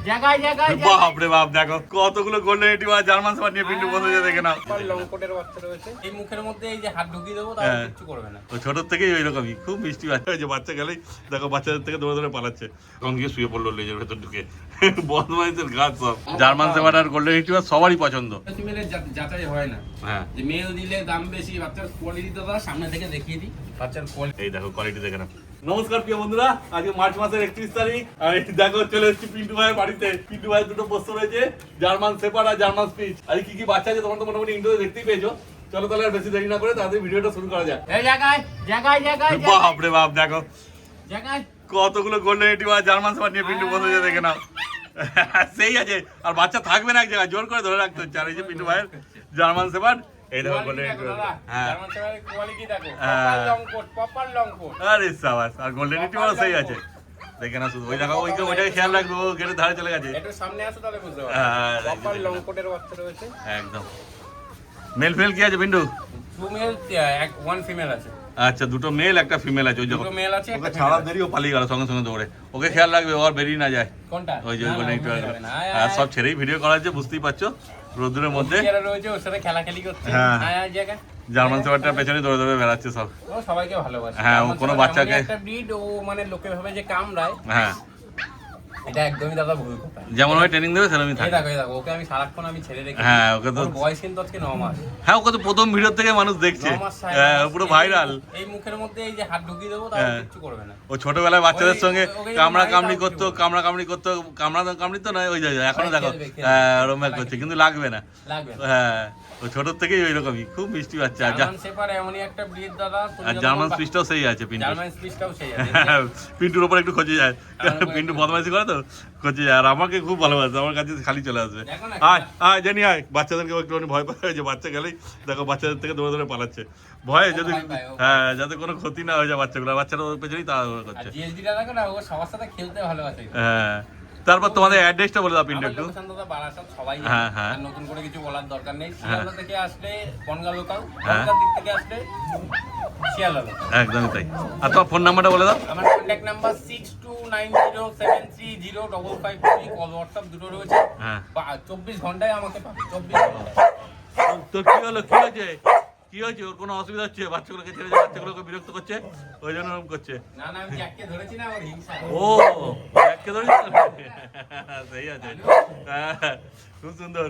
জায়গায় জায়গায় বাপ রে বাপ, দেখো কতগুলো গোল্ডেন রিট্রিভার জার্মান শেপার্ড নিয়ে পিন্টু বসে দেখে নাও। লং কোটের বাচ্চা রয়েছে, এই মুখের মধ্যে এই যে হাত ঢুকিয়ে দেবো তাও কিছু করবে না। ও ছোট থেকেই ওই রকমই খুব মিষ্টি বাচ্চা। ওই যে বাচ্চা গেলেই দেখো বাচ্চাদের থেকে দৌড়ে দৌড়ে পালাচ্ছে, এবং গিয়ে শুয়ে পড়লো লেজের ভেতর ঢুকে। বদমাইশের গাছ সব। জার্মান শেপার্ড আর গোল্ডেন রিট্রিভার সবারই পছন্দ। ফিমেলের যাচাই হয় না, হ্যাঁ, যে মেল দিলে দাম বেশি, বাচ্চার কোয়ালিটি তো তারা সামনে থেকে দেখিয়ে দিই বাচ্চার কোয়ালিটি। এই দেখো কোয়ালিটি দেখে নাও। নমস্কার প্রিয় বন্ধুরা, আজকে মার্চ মাসের 31 তারিখ, আর এই দেখো চলে এসেছি পিন্টু ভাইয়ের বাড়িতে। পিন্টু ভাইয়ের দুটো পোষ্য রয়েছে, জার্মান শেপার্ড আর জার্মান স্পিচ। আর কি কি বাচ্চা আছে তোমরা তো মোটামুটি ইন্টারভিউ দেখতেই পেয়েছো। চলো তাহলে আর বেশি দেরি না করে তাড়াতাড়ি ভিডিওটা শুরু করা যাক। এই জায়গায় জায়গায় জায়গায় বাপ রে বাপ, দেখো জায়গায় কতগুলো গোল্ডেন রিট্রিভার জার্মান শেপার্ড নিয়ে পিন্টু বসে দেখে নাও। সেই আছে, আর বাচ্চা থাকবে না এক জায়গায়, জোর করে ধরে রাখতে হচ্ছে। আর এই যে পিন্টু ভাইয়ের জার্মান শেপার্ড, এই দেখো গোল্ডেন রিট্রিভার। হ্যাঁ, জার্মান শেপার্ডের কোয়ালিটি দেখো, proper long coat, proper long coat. আরে সাবাস, আর গোল্ডেন রিট্রিভারও সেই আছে দেখে না শুধু। ওই দেখো ওইটাকে খেয়াল রাখবে, ও গেটের ধারে চলে গেছে। একটু সামনে আসো তাহলে বুঝতে পারবে। হ্যাঁ, প্রপার লং কোটের বাচ্চা রয়েছে একদম। মেল ফিমেল কি আছে Pintu? Two mail one female আছে। আচ্ছা, দুটো মেল একটা ফিমেল আছে। ওই দেখো দুটো মেল আছে, ওকে একটা ছাড়া female দেরি ও পালিয়ে গেল সঙ্গে সঙ্গে দৌড়ে। ওকে খেয়াল রাখবে, ও আর বেরিয়ে না যায়। কোনটা? ওই যে না, গোল্ডেন না, রিট্রিভার। যাবে না। আর সব ছেড়েই ভিডিও করা হচ্ছে, বুঝতেই পারছো রোদ্দুরের মধ্যে। যারা রয়েছে ওর সাথে খেলাখেলি করছে। হ্যাঁ। আয় জায়গা জার্মান শেপার্ডটার পেছনে দৌড়ে দৌড়ে বেড়াচ্ছে সব। ও সবাইকে ভালোবাসে। হ্যাঁ, ও জার্মান কোনো শেপার্ড বাচ্চাকে- এমনই একটা ব্রিড, ও মানে লোকে ভাবে যে কামড়ায়, হ্যাঁ, এটা একদমই দাদা ভুল কথা। যেমন ওই ট্রেনিং দেবে সেরকমই এই থাকে। দেখো এই দেখো, ওকে আমি সারাক্ষণ আমি ছেড়ে রেখে হ্যাঁ, ওকে তো ওর বয়স কিন্তু আজকে 9 মাস। হ্যাঁ, ওকে তো প্রথম ভিডিও থেকে মানুষ দেখছে। 9 মাস, সাড়ে হ্যাঁ, 9 মাস। পুরো ভাইরাল। এই মুখের মধ্যে এই যে হাত ঢুকিয়ে দেবো তাও হ্যাঁ। কিছু করবে না। ও ছোটবেলায় বাচ্চাদের ওই- সঙ্গে ওকে কামড়া যদি কামড়ি মারি করতো, তাও কামড়া কামড়ি করতো, কামড়ি তো নয়, ওই যে এখনো দেখো খেলবে। রোম্যাক করছে, কিন্তু লাগবে না। লাগবে না। হ্যাঁ, ও ছোট থেকেই ওই রকমই খুব মিষ্টি বাচ্চা। জার্মান শেপার্ড এমনই একটা ব্রিড দাদা, তুমি আর যখন জার্মান স্পিচটাও সেই আছে পিন্টু। জার্মান স্পিচটাও সেই আছে। পিন্টুর ওপর একটু খোঁজে যায়, আমার উপর পিন্টু একটু- বদমাইশি করে তো খোঁজে যায়। আর আমাকে খুব ভালোবাসে, আমার কাছে খালি চলে আসবে। দেখো না, আয় আয় জানি আয়, বাচ্চাদেরকে একটুখানি ভয় পায়, যে বাচ্চা গেলেই দেখো বাচ্চাদের থেকে দৌড়ে দৌড়ে পালাচ্ছে ভয়ে, যদি ভয় পায়, ও হ্যাঁ যাতে কোনো ক্ষতি না হয়ে যায় বাচ্চাগুলো। বাচ্চারা ওর পেছনেই তাড়াহুড়ো আর করছে। জিএসডিটা দেখো না, ও সবার সাথে খেলতে ভালোবাসে। হ্যাঁ, তারপর তোমাদের অ্যাড্রেসটা বলে দাও পিন্টু আমার একটু। লোকেশন দাদা বারাসাত, সবাই জানে। হ্যাঁ, হ্যাঁ। আর নতুন করে কিছু বলার দরকার নেই। শিয়ালদা থেকে আসলে বনগা লোকাল, হ্যাঁ। বনগার দিক থেকে আসলে শিয়ালদা লোকাল। একদমই তাই। আর তোমার ফোন নাম্বারটা বলে দাও। আমার কন্ট্যাক্ট নাম্বার 6290730553, কল হোয়াটসঅ্যাপ দুটো রয়েছে। হ্যাঁ, 24 ঘন্টায় আমাকে পাবে, 24 ঘন্টা। তোর কি হলো, কি হয়েছে, কি হয়েছে? ওর কোনো অসুবিধা হচ্ছে? বাচ্চাগুলোকে ছেড়ে যায়, বাচ্চাগুলোকে বিরক্ত করছে, ওই জন্য ওরকম করছে। না না, আমি জ্যাককে ধরেছি না, ওর হিংসা। ও ব্যাগকে ধরিস তো? সেই আছে। হ্যাঁ, খুব সুন্দর।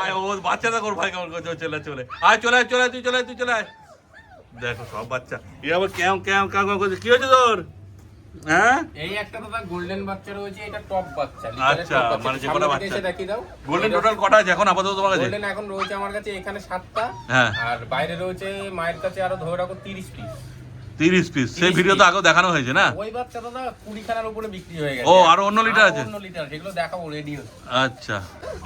আয়, ও বাচ্চাটা ওর ভাই কেমন করছে, ও চলে চলে আয়, চলে আয়, চলে আয়, তুই চলে আয়, তুই চলে আয়। দেখো সব বাচ্চা এ আবার কেমন কেমন কেমন করছে। কি হয়েছে তোর? হ্যাঁ, এই একটা দাদা গোল্ডেন বাচ্চা রয়েছে, এটা টপ বাচ্চা। আচ্ছা, মানে যে কটা বাচ্চা? এসে দেখিয়ে দাও। গোল্ডেন টোটাল কটা আছে এখন আপাতত তোমার কাছে? গোল্ডেন এখন রয়েছে আমার কাছে এখানে 7টা, হ্যাঁ, আর বাইরে রয়েছে মায়ের কাছে আরো ধরে রাখো 30 পিস। 30 পিস। সেই ভিডিও তো আগেও দেখানো হয়েছে না? ওই বাচ্চা দাদা 20 খানার উপরে বিক্রি হয়ে গেছে। ও, আরো অন্য লিটার আছে? অন্য লিটার, সেগুলো দেখাবো, রেডি হচ্ছে। আচ্ছা,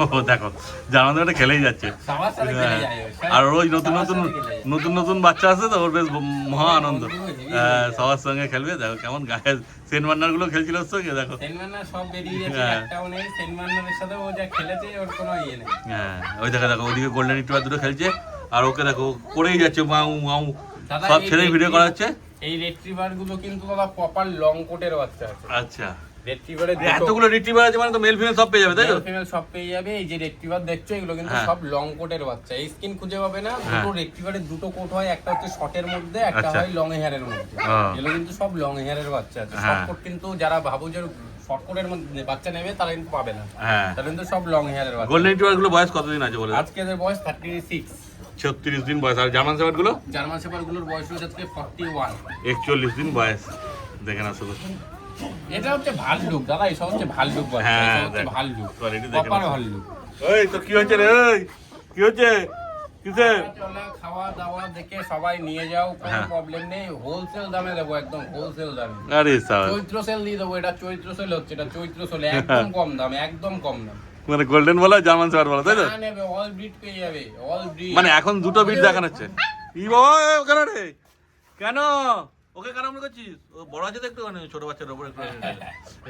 ও দেখো জানানো একটা খেলেই যাচ্ছে। সবার সাথে খেলে যায় ও। আর ওই নতুন সবার নতুন সাথে খেলে যায়। নতুন নতুন বাচ্চা আছে তো, ওর বেশ মহা আনন্দ। বন্ধু হয়ে যাবে, হ্যাঁ, সবার সঙ্গে খেলবে। দেখো কেমন গায়ে সেন্ট বার্নার গুলো খেলছিল ওর সঙ্গে, দেখো। সেনমান্নার সব বেরিয়ে গেছে, হ্যাঁ। একটাও নেই। সেনমান্নারের সাথে ও যা খেলেছে ওর কোনো ইয়ে নেই। হ্যাঁ, ওই দেখো দেখো ওইদিকে গোল্ডেন রিট্রিভার দুটো খেলছে, আর ওকে দেখো করেই যাচ্ছে মাউ মাউ, দাদা, সব এই ছেড়েই ভিডিও করা হচ্ছে। এই রেট্রিভার গুলো কিন্তু দাদা প্রপার লং কোটের বাচ্চা আছে। আচ্ছা, রেট্রিভারের এতগুলো রিট্রিভার আছে মানে তো মেল ফিমেল সব পেয়ে যাবে, তাই তো? ফিমেল সব পেয়ে যাবে। এই যে রেট্রিভার দেখছো, এগুলো কিন্তু হ্যাঁ। সব লং কোটের বাচ্চা। এই স্কিন খুঁজে পাবে না। দুটো রেট্রিভারের দুটো কোট হয়, একটা হচ্ছে শর্টের মধ্যে, একটা আচ্ছা। হয় লং হেয়ারের মধ্যে। ও। এগুলো কিন্তু সব লং হেয়ারের বাচ্চা আছে। হ্যাঁ। শর্ট কোট কিন্তু যারা ভাবো যে শর্ট কোটের মধ্যে বাচ্চা নেবে, তারা কিন্তু পাবে না। হ্যাঁ, তারা কিন্তু সব লং হেয়ারের বাচ্চা। গোল্ডেন রিট্রিভার গুলো বয়স কতদিন আছে বলে দাও? আজকে এদের বয়স 36। 36 দিন বয়স। আর জার্মান শেপার্ড গুলো জার্মান শেপার্ড গুলোর বয়স হচ্ছে আজকে 41। 41 দিন বয়স। দেখে না শুধু। এটা হচ্ছে ভাল্লুক দাদা, এসব হচ্ছে ভাল্লুক বাচ্চা। হ্যাঁ, এসব হচ্ছে দেখো। ভাল্লুক, Quality দেখে প্রপার নাও। ভাল্লুক। এই তো কি হচ্ছে রে? এই কি হচ্ছে? কিসে? চলে খাওয়া দাওয়া দেখে সবাই নিয়ে যাও, কোনো হ্যাঁ। প্রবলেম নেই। হোলসেল দামে দেবো, একদম হোলসেল দামে। আরে সাব, চৈত্র সেল দিয়ে দেবো। এটা চৈত্র সেল হচ্ছে, এটা চৈত্র সেল, একদম কম দাম, একদম কম দাম। মানে গোল্ডেন বলা জার্মান শেপার্ড বলা, তাই তো? যা নেবে অল ব্রিড পেয়ে যাবে, অল ব্রিড। মানে এখন দুটো বিট দেখানো হচ্ছে। ই বাবা, এ, কেন রে? কেন? ওকে কেন মনে করছিস? ও বড় আছে তো একটু, মানে ছোট বাচ্চার উপর একটু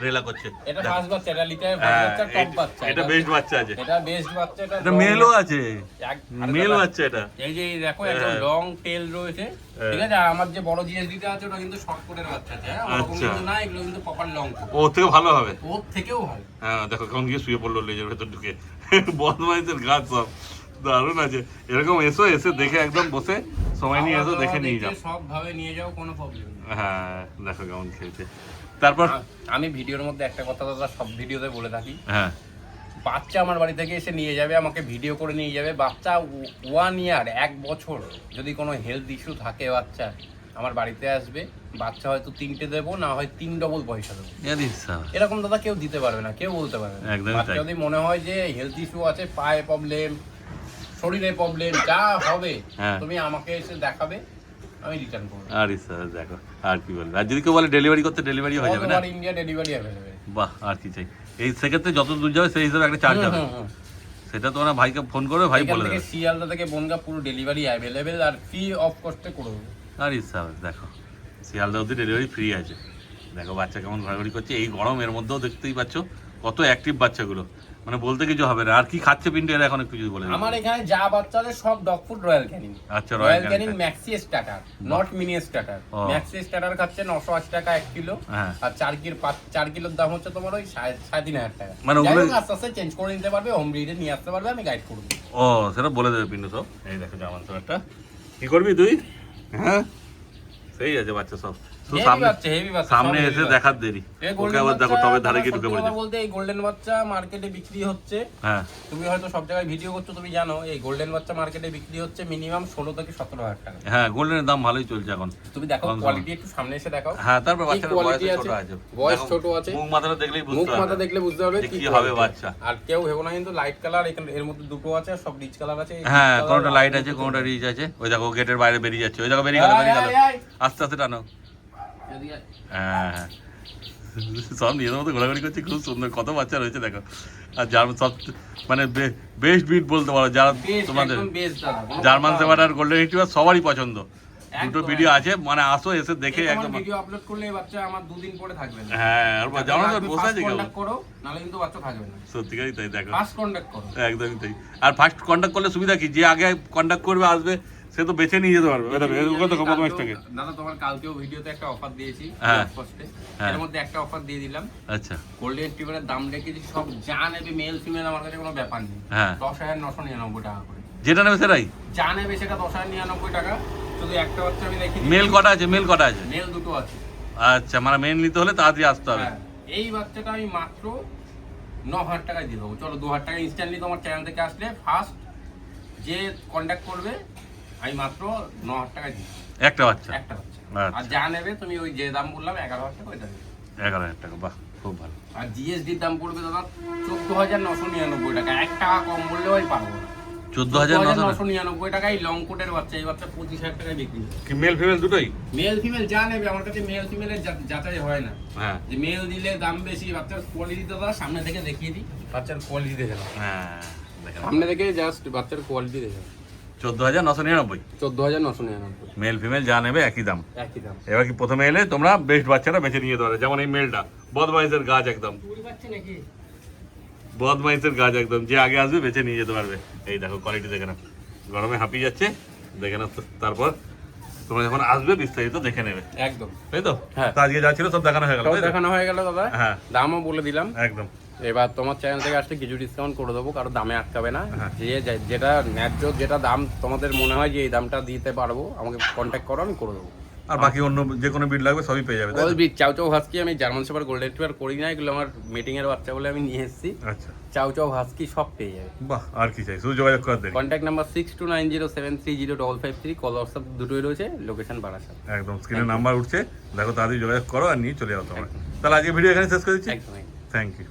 রেলা করছে। এটা ফার্স্ট বাচ্চা, এটা লিটার ফার্স্ট বাচ্চা, টপ বাচ্চা। এটা বেস্ট বাচ্চা আছে, এটা বেস্ট বাচ্চা। এটা মেলও আছে, মেল বাচ্চা এটা। এই যে দেখো একদম লং টেল রয়েছে, ঠিক আছে। আর আমার যে বড় জিএসডিটা আছে ওটা কিন্তু শর্ট কোটের বাচ্চা আছে, হ্যাঁ, ওরকম কিন্তু না, এগুলো কিন্তু প্রপার লং কোট। ওর থেকে ভালো হবে, ওর থেকেও ভালো। হ্যাঁ দেখো কেমন গিয়ে শুয়ে পড়লো লেজের ভেতর ঢুকে। বদমাইশের গাছ সব দারুণ আছে। এরকম এসো, এসে দেখে একদম বসে সময় নিয়ে এসো, দেখে নিয়ে যাও, সব ভাবে নিয়ে যাও, কোনো প্রবলেম নেই। হ্যাঁ দেখো কেমন খেলছে। তারপর আমি ভিডিওর মধ্যে একটা কথা দাদা সব ভিডিওতে বলে থাকি, হ্যাঁ, বাচ্চা আমার বাড়ি থেকে এসে নিয়ে যাবে, আমাকে ভিডিও করে নিয়ে যাবে। বাচ্চা 1 ইয়ার 1 বছর যদি কোনো হেলথ ইস্যু থাকে বাচ্চা, আমার বাড়িতে আসবে। বাচ্চা হয়তো 3টে দেবো, না হয় 3 ডবল পয়সা দেবো। এরকম দাদা কেউ দিতে পারবে না, কেউ বলতে পারবে না। বাচ্চা যদি মনে হয় যে হেলথ ইস্যু আছে, পায়ে প্রবলেম, শরীরে প্রবলেম, যা হবে তুমি আমাকে এসে দেখাবে, আমি রিটার্ন করবো। আরে স্যার দেখো, আর কি বলবো। আর যদি কেউ বলে ডেলিভারি করতে, ডেলিভারি হয়ে যাবে না? India delivery available. বাহ, আর কি চাই। এই সেক্ষেত্রে যত দূর যাবে সেই হিসাবে একটা চার্জ হবে, সেটা তোমরা ভাইকে ফোন করবে, ভাই বলে দেবে। শিয়ালদা থেকে বনগা পুরো ডেলিভারি অ্যাভেলেবেল, আর ফ্রি অফ কস্টে করে দেবো। আরে স্যার দেখো, শিয়ালদা অবধি ডেলিভারি ফ্রি আছে। দেখো বাচ্চা কেমন ঘোরাঘুরি করছে এই গরমের মধ্যেও, দেখতেই পাচ্ছ কত অ্যাক্টিভ বাচ্চাগুলো, মানে বলতে কিছু হবে না। আর কি খাচ্ছে পিন্টু এরা, এখন একটু যদি বলে। আমার এখানে যা বাচ্চাদের সব ডগ ফুড রয়্যাল ক্যানিং। আচ্ছা, Royal Canin maxi starter, not mini starter. Maxi starter খাচ্ছে 980 টাকা 1 কিলো, আর 4 কিলোর দাম হচ্ছে তোমার ওই 3,500 টাকা। মানে ওগুলো আস্তে আস্তে চেঞ্জ করে নিতে পারবে, হোম ব্রিডে নিয়ে আসতে পারবে, আমি গাইড করব। ও সেটা বলে দেবে পিন্টু সব। এই দেখো জামান একটা কি করবি তুই, হ্যাঁ সেই আছে বাচ্চা সব। সামনে এসে দেখার দেরি, ওকে আবার দেখো তবে ধারে গিয়ে ঢুকে পড়েছে। বলতে এই গোল্ডেন বাচ্চা মার্কেটে বিক্রি হচ্ছে, হ্যাঁ তুমি হয়তো সব জায়গায় ভিডিও করছো, তুমি জানো এই গোল্ডেন বাচ্চা মার্কেটে বিক্রি হচ্ছে মিনিমাম 16 থেকে 17,000 টাকা। হ্যাঁ গোল্ডেনের দাম ভালোই চলছে এখন। তুমি দেখো কোয়ালিটি, একটু সামনে এসে দেখাও। হ্যাঁ তারপর বাচ্চার বয়স ছোট আছে, বয়স ছোট আছে, মুখ মাথাটা দেখলেই বুঝতে হবে, মুখ মাথা দেখলে বুঝতে হবে কি হবে বাচ্চা। আর কেউ ভেবো না কিন্তু লাইট কালার, এর মধ্যে দুটো আছে, আর সব রিচ কালার আছে। হ্যাঁ কোনটা লাইট আছে, কোনটা রিচ আছে। ওই দেখো গেটের বাইরে বেরিয়ে যাচ্ছে, ওই দেখো বেরিয়ে গেল, আস্তে আস্তে টানো। হ্যাঁ সব নিজের মতো ঘোরাঘুরি করছে, খুব সুন্দর। কত বাচ্চা রয়েছে দেখো। আর জার্মান সব মানে বেস্ট ব্রিড বলতে পারো, যারা তোমাদের জার্মান শেফার্ড আর গোল্ডেন রিট্রিভার সবারই পছন্দ। দুটো ভিডিও আছে, মানে আসো এসে দেখে একদম। ভিডিও আপলোড করলে বাচ্চা আমার 2 দিন পরে থাকবে না। হ্যাঁ আর জানো না বসে আছে কেউ, কন্টাক্ট করো, নালে কিন্তু বাচ্চা থাকবে না। সত্যিকারই তাই, দেখো ফার্স্ট কন্টাক্ট করো, একদমই তাই। আর ফার্স্ট কন্টাক্ট করলে সুবিধা কি, যে আগে কন্টাক্ট করবে আসবে সে তো বেছে নিয়ে যেতে পারবে। দাদা তোমার কালকেও ভিডিওতে একটা অফার দিয়েছি, এর মধ্যে একটা অফার দিয়ে দিলাম। আচ্ছা গোল্ডেন রিট্রিভারের দাম রেখেছি সব যা নেবে, মেল ফিমেল আমার কাছে কোনো ব্যাপার নেই, 10,999 টাকা করে। যেটা নেবে সেটাই যা নেবে সেটা 10,999 টাকা। শুধু একটা বাচ্চা আমি রেখেছি। মেল কটা আছে? মেল কটা আছে? মেল দুটো আছে। আচ্ছা মানে মেল নিতে হলে তাড়াতাড়ি আসতে হবে। এই বাচ্চাটা আমি মাত্র 9,000 টাকায় দিয়ে দেবো। চলো 2,000 টাকা ইনস্ট্যান্টলি তোমার চ্যানেল থেকে আসলে ফার্স্ট যে কন্ট্যাক্ট করবে আমি মাত্র 9,000 টাকায় দিই একটা বাচ্চা। আর যা নেবে তুমি ওই যে দাম বললাম 11,000 টাকা, ওই দাম 11,000 টাকা। বাহ খুব ভালো। আর জিএসডির দাম পড়বে দাদা 14,999 টাকা। 1 টাকা কম বললেও আমি পারবো না। 14,999 টাকায় লং কোটের বাচ্চা। এই বাচ্চা 25,000 টাকায় বিক্রি। কি মেল ফিমেল দুটোই? মেল ফিমেল যা নেবে, আমার কাছে মেল ফিমেলের যাচাই হয় না। হ্যাঁ যে মেল দিলে দাম বেশি। বাচ্চার কোয়ালিটি দাদা সামনে থেকে দেখিয়ে দিই, বাচ্চার কোয়ালিটি দেখে নাও। হ্যাঁ সামনে থেকে জাস্ট বাচ্চার কোয়ালিটি দেখে। 14,999। 14,999 মেল ফিমেল যা নেবে একই দাম। একই দাম। এবার কি প্রথমে এলে তোমরা বেস্ট বাচ্চাটা বেছে নিয়ে যেতে পারো। যেমন এই মেলটা বদমাইশের গাছ একদম, বদমাইশের গাছ একদম, যে আগে আসবে বেছে নিয়ে যেতে পারবে। এই দেখো কোয়ালিটি দেখে নাও, গরমে হাঁপিয়ে যাচ্ছে দেখে নাও। তারপর তোমরা যখন আসবে বিস্তারিত দেখে নেবে একদম, তাই তো? হ্যাঁ আজকে যা ছিল সব দেখানো হয়ে গেল, দেখানো হয়ে গেল দাদা। হ্যাঁ দামও বলে দিলাম একদম। এবার তোমার চ্যানেল থেকে আসলে কিছু ডিসকাউন্ট করে দেবো, কারো দামে আটকাবে না। যে যেটা ন্যায্য, যেটা দাম তোমাদের মনে হয় যে এই দামটা দিতে পারবো, আমাকে কন্ট্যাক্ট করো, আমি করে দেবো। আর বাকি অন্য যে কোনো বিট লাগবে সবই পেয়ে যাবে। ওই বিট চাউ চাউ হাস্কি আমি জার্মান শেফার্ড গোল্ডেন রিট্রিভার করি না, এগুলো আমার মিটিং এর বাচ্চা বলে আমি নিয়ে এসেছি। আচ্ছা চাউ চাউ হাস্কি সব পেয়ে যাবে। বাহ আর কি চাই, শুধু যোগাযোগ করে দেন। কন্ট্যাক্ট নাম্বার 6290730553, কল হোয়াটসঅ্যাপ দুটোই রয়েছে, লোকেশন বারাসাত। একদম স্ক্রিনে নাম্বার উঠছে, দেখো তাড়াতাড়ি যোগাযোগ করো আর নিয়ে চলে যাও তোমরা। তাহলে আজকে ভিডিও এখানে শেষ করে দিচ্ছি। Thank you.